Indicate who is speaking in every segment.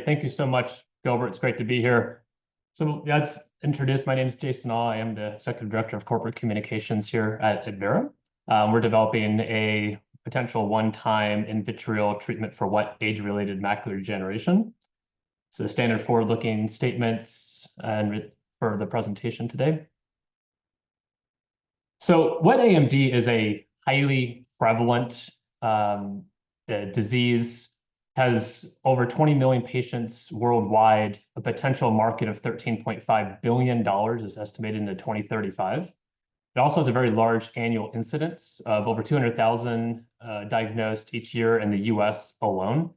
Speaker 1: Thank you so much, Gilbert. It's great to be here. So as introduced, my name is Jason Aw. I am the Executive Director of Corporate Communications here at Adverum. We're developing a potential one-time intravitreal treatment for wet age-related macular degeneration. So the standard forward-looking statements and for the presentation today. So wet AMD is a highly prevalent disease, has over 20 million patients worldwide. A potential market of $13.5 billion is estimated into 2035. It also has a very large annual incidence of over 200,000 diagnosed each year in the US alone.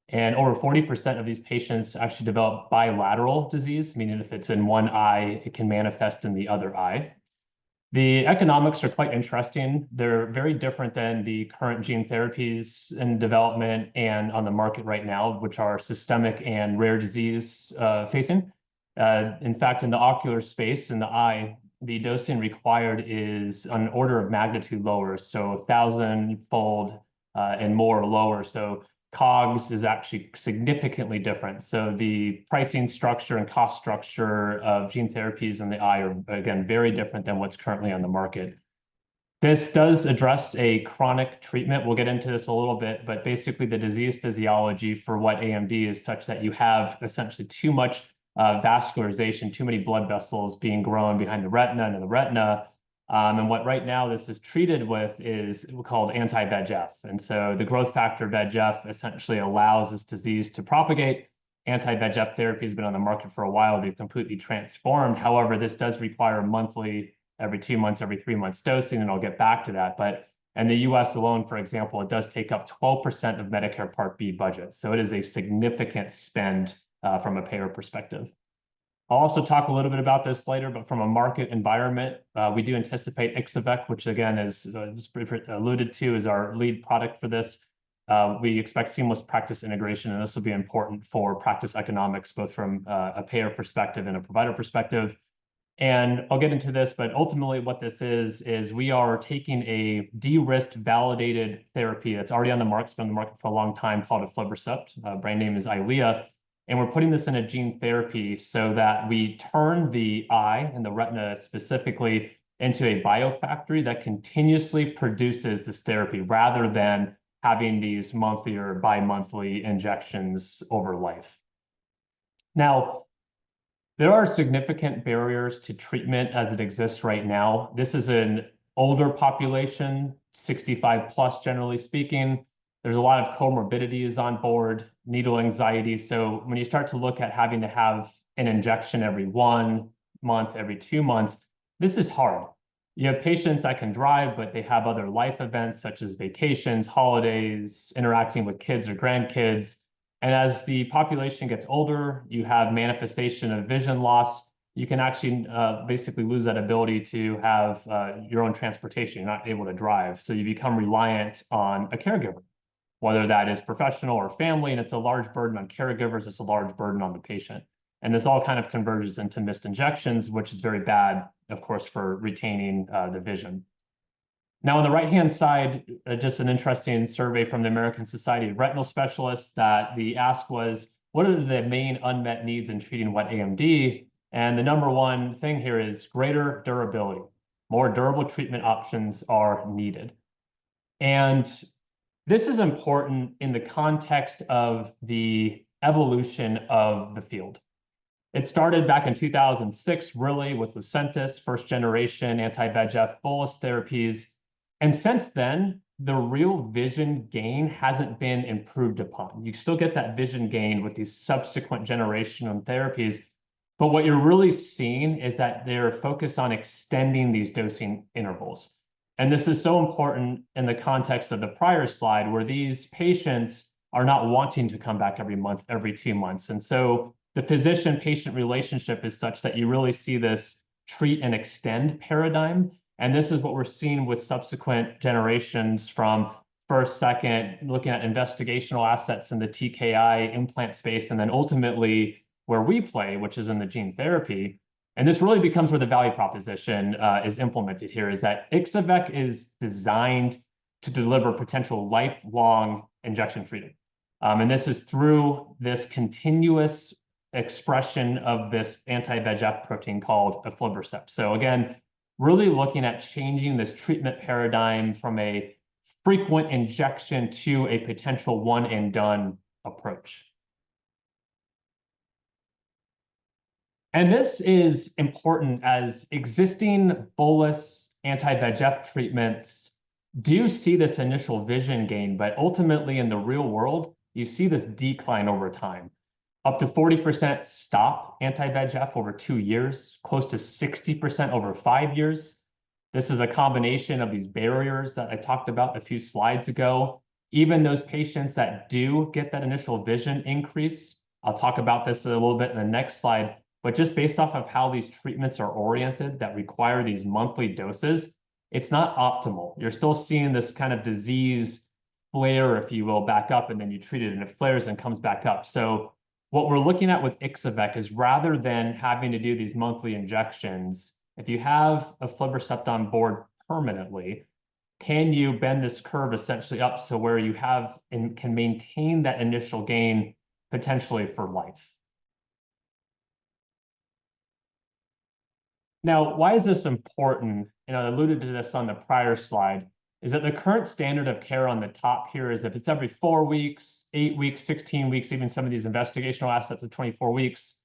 Speaker 1: And over 40% of these patients actually develop bilateral disease, meaning if it's in one eye, it can manifest in the other eye. The economics are quite interesting. They're very different than the current gene therapies in development and on the market right now, which are systemic and rare disease facing. In fact, in the ocular space, in the eye, the dosing required is an order of magnitude lower, so 1,000-fold and more lower. So COGS is actually significantly different. So the pricing structure and cost structure of gene therapies in the eye are, again, very different than what's currently on the market. This does address a chronic treatment. We'll get into this a little bit, but basically the disease physiology for wet AMD is such that you have essentially too much vascularization, too many blood vessels being grown behind the retina and in the retina. And what right now this is treated with is called anti-VEGF. And so the growth factor VEGF essentially allows this disease to propagate. Anti-VEGF therapy has been on the market for a while. They've completely transformed. However, this does require monthly, every 2 months, every 3 months dosing, and I'll get back to that. But in the US alone, for example, it does take up 12% of Medicare Part B budget. So it is a significant spend from a payer perspective. I'll also talk a little bit about this later, but from a market environment, we do anticipate Ixo-vec, which again is alluded to as our lead product for this. We expect seamless practice integration, and this will be important for practice economics, both from a payer perspective and a provider perspective. And I'll get into this, but ultimately what this is we are taking a de-risked, validated therapy that's already on the market, it's been on the market for a long time, called aflibercept. Brand name is Eylea. And we're putting this in a gene therapy so that we turn the eye and the retina specifically into a biofactory that continuously produces this therapy rather than having these monthly or bi-monthly injections over life. Now, there are significant barriers to treatment as it exists right now. This is an older population, 65 plus generally speaking. There's a lot of comorbidities on board, needle anxiety. So when you start to look at having to have an injection every 1 month, every 2 months, this is hard. You have patients that can drive, but they have other life events such as vacations, holidays, interacting with kids or grandkids. And as the population gets older, you have manifestation of vision loss. You can actually basically lose that ability to have your own transportation. You're not able to drive. So you become reliant on a caregiver, whether that is professional or family, and it's a large burden on caregivers, it's a large burden on the patient. And this all kind of converges into missed injections, which is very bad, of course, for retaining the vision. Now, on the right-hand side, just an interesting survey from the American Society of Retinal Specialists that the ask was, what are the main unmet needs in treating wet AMD? And the number one thing here is greater durability. More durable treatment options are needed. And this is important in the context of the evolution of the field. It started back in 2006, really, with Lucentis, first generation anti-VEGF bolus therapies. And since then, the real vision gain hasn't been improved upon. You still get that vision gain with these subsequent generation of therapies. But what you're really seeing is that they're focused on extending these dosing intervals. And this is so important in the context of the prior slide, where these patients are not wanting to come back every month, every 2 months. And so the physician-patient relationship is such that you really see this treat and extend paradigm. And this is what we're seeing with subsequent generations from first, second, looking at investigational assets in the TKI implant space, and then ultimately where we play, which is in the gene therapy. And this really becomes where the value proposition is implemented here, is that Ixo-vec is designed to deliver potential lifelong injection freedom. And this is through this continuous expression of this anti-VEGF protein called aflibercept. So again, really looking at changing this treatment paradigm from a frequent injection to a potential one and done approach. And this is important as existing bolus anti-VEGF treatments do see this initial vision gain, but ultimately in the real world, you see this decline over time. Up to 40% stop anti-VEGF over 2 years, close to 60% over 5 years. This is a combination of these barriers that I talked about a few slides ago. Even those patients that do get that initial vision increase, I'll talk about this a little bit in the next slide, but just based off of how these treatments are oriented that require these monthly doses, it's not optimal. You're still seeing this kind of disease flare, if you will, back up, and then you treat it and it flares and comes back up. So what we're looking at with Ixo-vec is rather than having to do these monthly injections, if you have aflibercept on board permanently, can you bend this curve essentially up so where you have and can maintain that initial gain potentially for life? Now, why is this important? And I alluded to this on the prior slide, is that the current standard of care on the top here is if it's every 4 weeks, 8 weeks, 16 weeks, even some of these investigational assets of 24 weeks,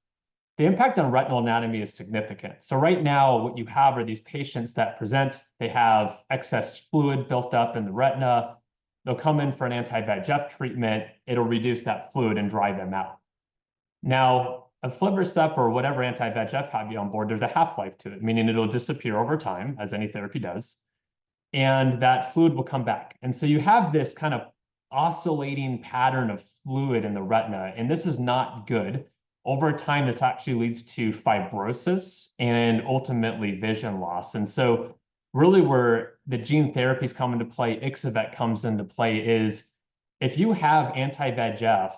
Speaker 1: the impact on retinal anatomy is significant. So right now, what you have are these patients that present, they have excess fluid built up in the retina. They'll come in for an anti-VEGF treatment. It'll reduce that fluid and dry them out. Now, aflibercept or whatever anti-VEGF have you on board, there's a half-life to it, meaning it'll disappear over time, as any therapy does, and that fluid will come back. And so you have this kind of oscillating pattern of fluid in the retina, and this is not good. Over time, this actually leads to fibrosis and ultimately vision loss. And so really where the gene therapies come into play, Ixo-vec comes into play, is if you have anti-VEGF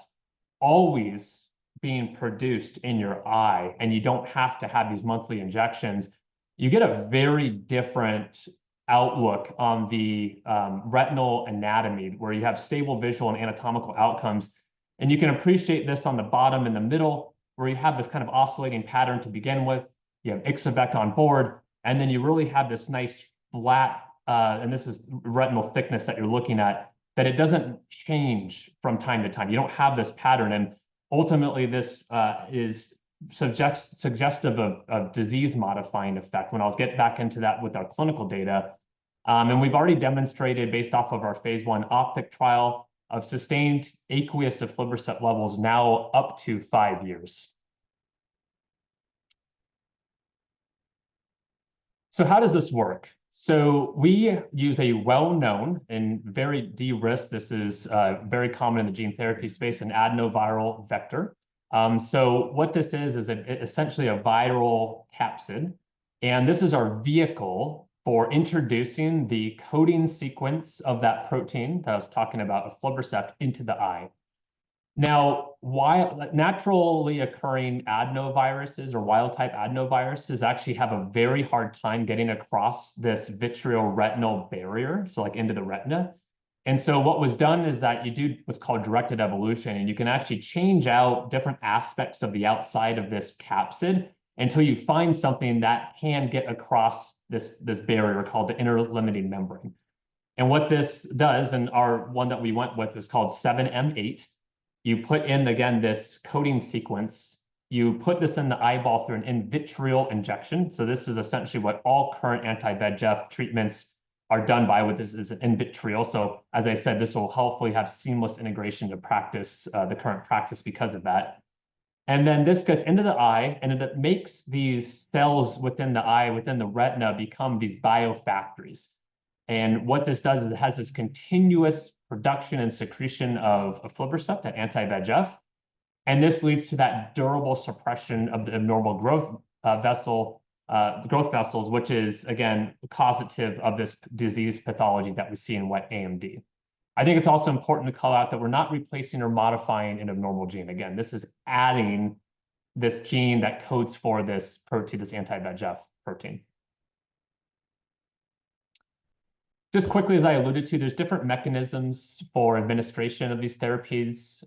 Speaker 1: always being produced in your eye and you don't have to have these monthly injections, you get a very different outlook on the retinal anatomy where you have stable visual and anatomical outcomes. And you can appreciate this on the bottom in the middle where you have this kind of oscillating pattern to begin with. You have Ixo-vec on board, and then you really have this nice flat, and this is retinal thickness that you're looking at, that it doesn't change from time to time. You don't have this pattern. And ultimately, this is suggestive of disease-modifying effect, when I'll get back into that with our clinical data. And we've already demonstrated, based off of our phase 1 OPTIC trial, of sustained aqueous aflibercept levels now up to 5 years. So how does this work? So we use a well-known and very de-risked, this is very common in the gene therapy space, an adenoviral vector. So what this is essentially a viral capsid. And this is our vehicle for introducing the coding sequence of that protein that I was talking about, aflibercept, into the eye. Now, naturally occurring adenoviruses or wild-type adenoviruses actually have a very hard time getting across this vitreoretinal barrier, so like into the retina. And so what was done is that you do what's called directed evolution, and you can actually change out different aspects of the outside of this capsid until you find something that can get across this barrier called the inner limiting membrane. And what this does, and our one that we went with is called 7M8, you put in, again, this coding sequence, you put this in the eyeball through an in-vitreal injection. So this is essentially what all current anti-VEGF treatments are done by, with this is in-vitreal. So as I said, this will hopefully have seamless integration to practice, the current practice because of that. And then this gets into the eye, and it makes these cells within the eye, within the retina, become these biofactories. And what this does is it has this continuous production and secretion of aflibercept, that anti-VEGF. And this leads to that durable suppression of the abnormal growth vessels, which is, again, causative of this disease pathology that we see in wet AMD. I think it's also important to call out that we're not replacing or modifying an abnormal gene. Again, this is adding this gene that codes for this protein, this anti-VEGF protein. Just quickly, as I alluded to, there's different mechanisms for administration of these therapies.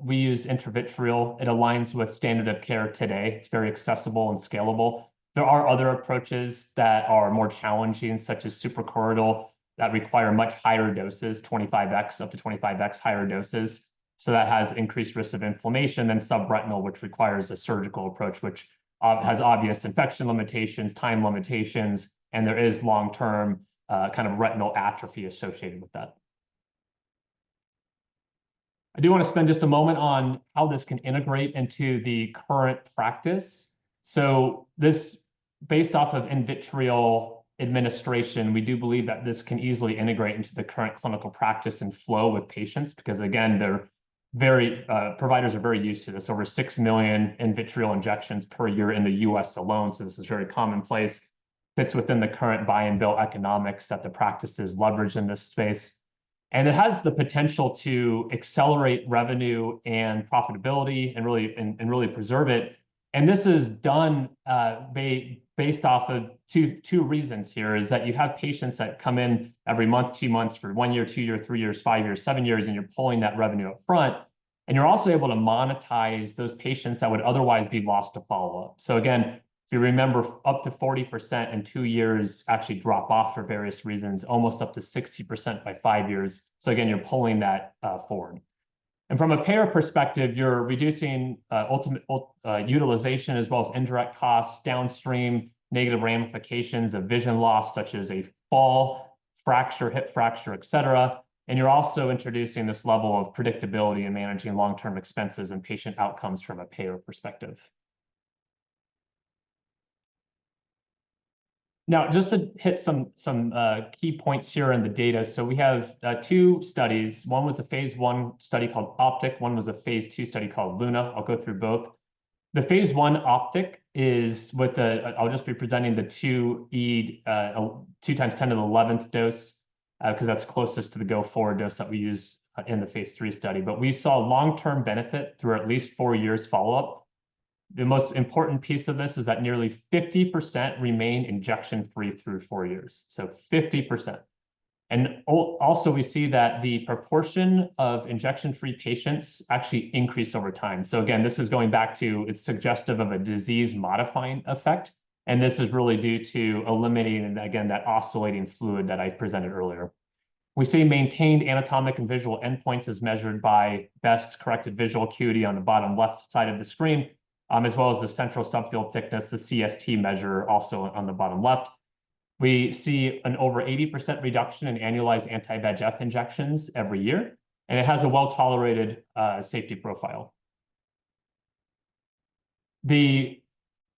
Speaker 1: We use intravitreal. It aligns with standard of care today. It's very accessible and scalable. There are other approaches that are more challenging, such as suprachoroidal, that require much higher doses, 25x, up to 25x higher doses. So that has increased risk of inflammation than subretinal, which requires a surgical approach, which has obvious infection limitations, time limitations, and there is long-term kind of retinal atrophy associated with that. I do want to spend just a moment on how this can integrate into the current practice. So this, based off of in vitreal administration, we do believe that this can easily integrate into the current clinical practice and flow with patients, because again, providers are very used to this. Over 6 million in vitreal injections per year in the US alone. So this is very commonplace. Fits within the current buy and bill economics that the practices leverage in this space. And it has the potential to accelerate revenue and profitability and really preserve it. And this is done based off of two reasons here, is that you have patients that come in every month, 2 months, for 1 year, 2 year, 3 years, 5 years, 7 years, and you're pulling that revenue up front. And you're also able to monetize those patients that would otherwise be lost to follow-up. So again, if you remember, up to 40% in 2 years actually drop off for various reasons, almost up to 60% by 5 years. So again, you're pulling that forward. And from a payer perspective, you're reducing ultimate utilization as well as indirect costs, downstream negative ramifications of vision loss, such as a fall, fracture, hip fracture, et cetera. And you're also introducing this level of predictability in managing long-term expenses and patient outcomes from a payer perspective. Now, just to hit some key points here in the data. So we have 2 studies. One was a phase 1 study called OPTIC. One was a phase 2 study called LUNA. I'll go through both. The phase 1 OPTIC is with I'll just be presenting the 2E, 2 times 10 to the 11th dose, because that's closest to the go-forward dose that we used in the phase 3 study. But we saw long-term benefit through at least 4 years follow-up. The most important piece of this is that nearly 50% remain injection-free through 4 years. So 50%. And also we see that the proportion of injection-free patients actually increase over time. So again, this is going back to, it's suggestive of a disease-modifying effect. And this is really due to eliminating, again, that oscillating fluid that I presented earlier. We see maintained anatomic and visual endpoints as measured by best corrected visual acuity on the bottom left side of the screen, as well as the central subfield thickness, the CST measure, also on the bottom left. We see an over 80% reduction in annualized anti-VEGF injections every year, and it has a well-tolerated safety profile. The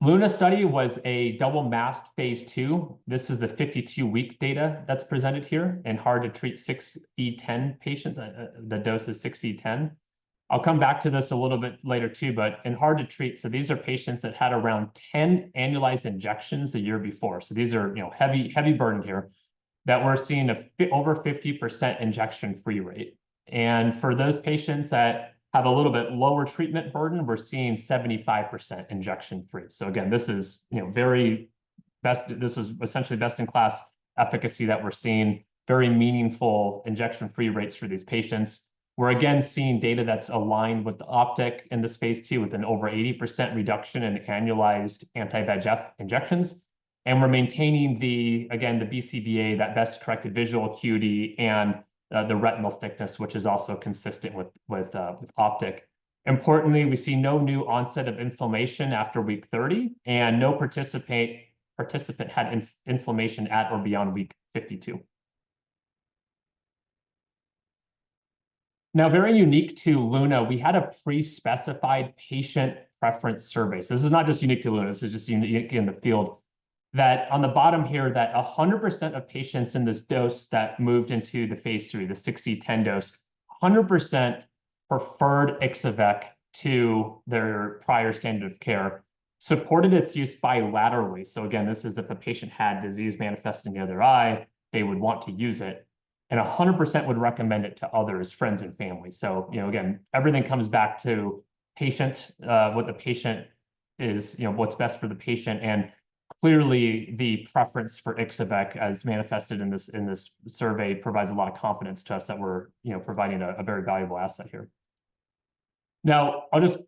Speaker 1: LUNA study was a double-masked phase 2. This is the 52-week data that's presented here in hard-to-treat 6E10 patients. The dose is 6E10. I'll come back to this a little bit later too, but in hard to treat, so these are patients that had around 10 annualized injections the year before. So these are, heavy burden here, that we're seeing over 50% injection-free rate. And for those patients that have a little bit lower treatment burden, we're seeing 75% injection-free. So again, this is, this is essentially best-in-class efficacy that we're seeing, very meaningful injection-free rates for these patients. We're again seeing data that's aligned with the OPTIC in this phase 2 with an over 80% reduction in annualized anti-VEGF injections. And we're maintaining the BCVA, that best corrected visual acuity, and the retinal thickness, which is also consistent with OPTIC. Importantly, we see no new onset of inflammation after week 30, and no participant had inflammation at or beyond week 52. Now, very unique to LUNA, we had a pre-specified patient preference survey. So this is not just unique to LUNA, this is just unique in the field. That on the bottom here, that 100% of patients in this dose that moved into the phase 3, the 6E10 dose, 100% preferred Ixo-vec to their prior standard of care, supported its use bilaterally. So again, this is if a patient had disease manifesting in the other eye, they would want to use it. And 100% would recommend it to others, friends and family. So, again, everything comes back to patient, what the patient is, what's best for the patient. And clearly the preference for Ixo-vec as manifested in this survey provides a lot of confidence to us that we're providing a very valuable asset here. Now, I'll just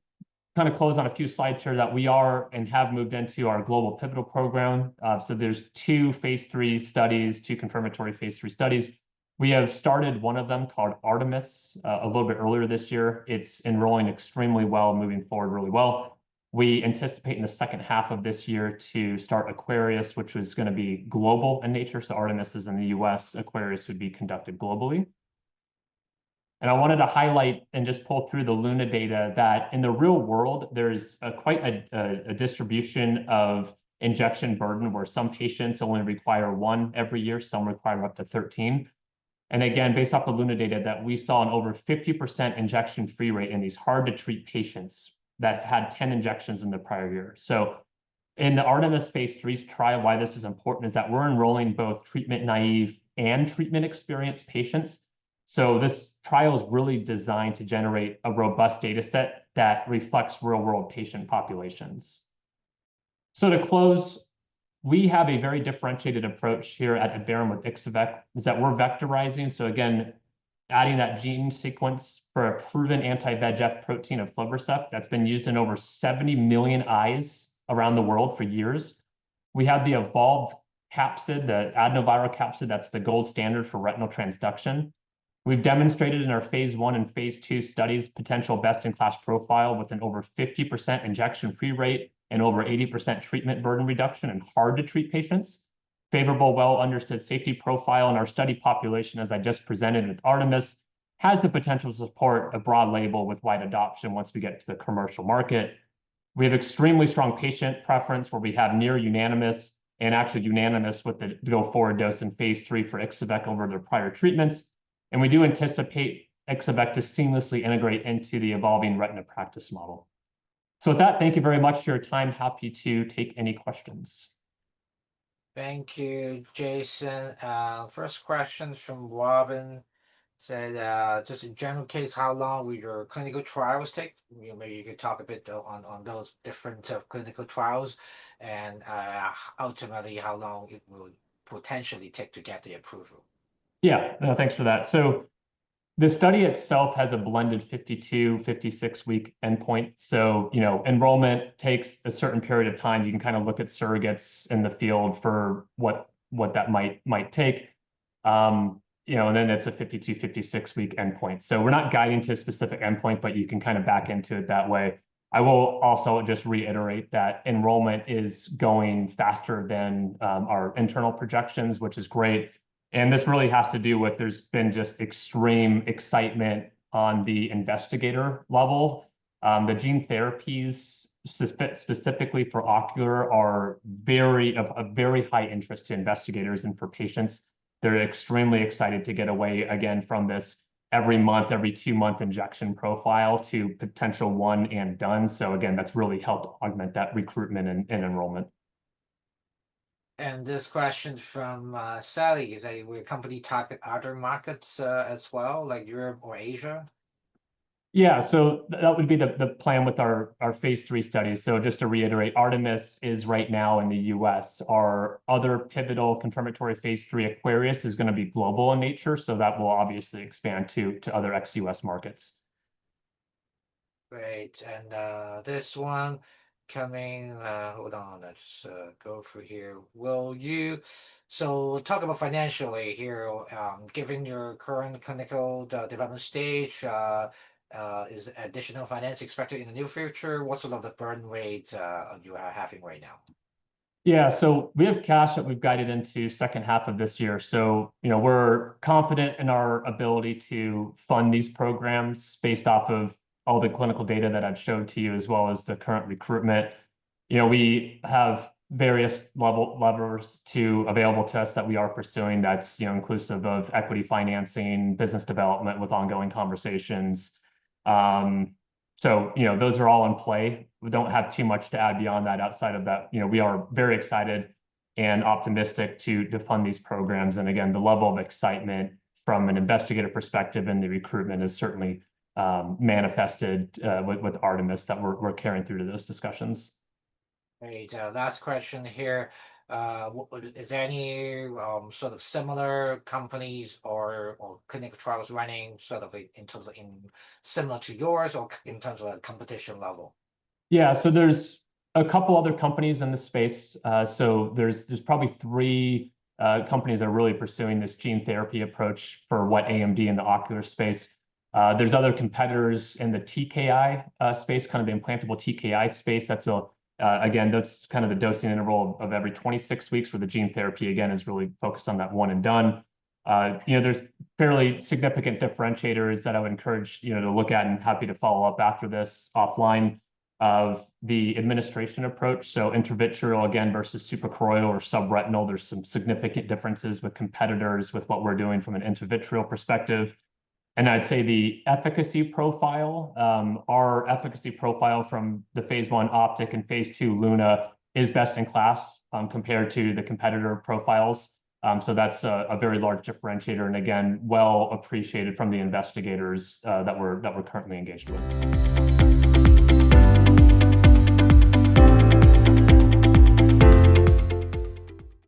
Speaker 1: kind of close on a few slides here that we are and have moved into our global pivotal program. So there's two phase 3 studies, two confirmatory phase 3 studies. We have started one of them called Artemis a little bit earlier this year. It's enrolling extremely well, moving forward really well. We anticipate in the second half of this year to start Aquarius, which was going to be global in nature. So Artemis is in the US, Aquarius would be conducted globally. And I wanted to highlight and just pull through the Luna data that in the real world, there's quite a distribution of injection burden where some patients only require 1 every year, some require up to 13. And again, based off the Luna data, that we saw an over 50% injection-free rate in these hard-to-treat patients that had 10 injections in the prior year. So in the Artemis phase 3 trial, why this is important is that we're enrolling both treatment-naive and treatment-experienced patients. So this trial is really designed to generate a robust data set that reflects real-world patient populations. So to close, we have a very differentiated approach here at Adverum with Ixo-vec, is that we're vectorizing. So again, adding that gene sequence for a proven anti-VEGF protein of aflibercept that's been used in over 70 million eyes around the world for years. We have the evolved capsid, the adenoviral capsid, that's the gold standard for retinal transduction. We've demonstrated in our phase 1 and phase 2 studies potential best-in-class profile with an over 50% injection-free rate and over 80% treatment burden reduction in hard-to-treat patients. Favorable, well-understood safety profile in our study population, as I just presented with Artemis, has the potential to support a broad label with wide adoption once we get to the commercial market. We have extremely strong patient preference where we have near unanimous and actually unanimous with the go-forward dose in phase 3 for Ixo-vec over their prior treatments. And we do anticipate Ixo-vec to seamlessly integrate into the evolving retina practice model. So with that, thank you very much for your time. Happy to take any questions.
Speaker 2: Thank you, Jason. First question from Robin said, just in general case, how long will your clinical trials take? Maybe you could talk a bit on those different clinical trials and ultimately how long it will potentially take to get the approval.
Speaker 1: Yeah, no, thanks for that. So the study itself has a blended 52, 56-week endpoint. So, enrollment takes a certain period of time. You can kind of look at surrogates in the field for what that might take. And then it's a 52, 56-week endpoint. So we're not guiding to a specific endpoint, but you can kind of back into it that way. I will also just reiterate that enrollment is going faster than our internal projections, which is great. And this really has to do with there's been just extreme excitement on the investigator level. The gene therapies specifically for ocular are of very high interest to investigators and for patients. They're extremely excited to get away again from this every month, every 2-month injection profile to potential one and done. So again, that's really helped augment that recruitment and enrollment.
Speaker 2: And this question from Sally is that will your company target other markets as well, like Europe or Asia?
Speaker 1: Yeah, so that would be the plan with our phase 3 studies. So just to reiterate, Artemis is right now in the US. Our other pivotal confirmatory phase 3 Aquarius is going to be global in nature. So that will obviously expand to other ex-US markets.
Speaker 2: Great. And this one coming, hold on, let's go through here. So talk about financially here, given your current clinical development stage, is additional finance expected in the near future? What sort of the burn rate you are having right now?
Speaker 1: Yeah, so we have cash that we've guided into second half of this year. So, we're confident in our ability to fund these programs based off of all the clinical data that I've showed to you, as well as the current recruitment. We have various levers available to us that we are pursuing. That's, inclusive of equity financing, business development with ongoing conversations. So, those are all in play. We don't have too much to add beyond that. Outside of that, we are very excited and optimistic to fund these programs. And again, the level of excitement from an investigator perspective and the recruitment is certainly manifested with Artemis that we're carrying through to those discussions.
Speaker 2: Great. Last question here. Is there any sort of similar companies or clinical trials running sort of in terms of similar to yours or in terms of a competition level?
Speaker 1: Yeah, so there's a couple other companies in the space. So there's probably three companies that are really pursuing this gene therapy approach for wet AMD in the ocular space. There's other competitors in the TKI space, kind of the implantable TKI space. That's again, that's kind of the dosing interval of every 26 weeks, where the gene therapy again is really focused on that one and done. There's fairly significant differentiators that I would encourage to look at, and happy to follow up after this offline, of the administration approach. So intravitreal again versus suprachoroidal or subretinal. There's some significant differences with competitors with what we're doing from an intravitreal perspective. And I'd say the efficacy profile, our efficacy profile from the phase 1 Optic and phase 2 Luna is best in class compared to the competitor profiles. So that's a very large differentiator, and again, well appreciated from the investigators that we're currently engaged with.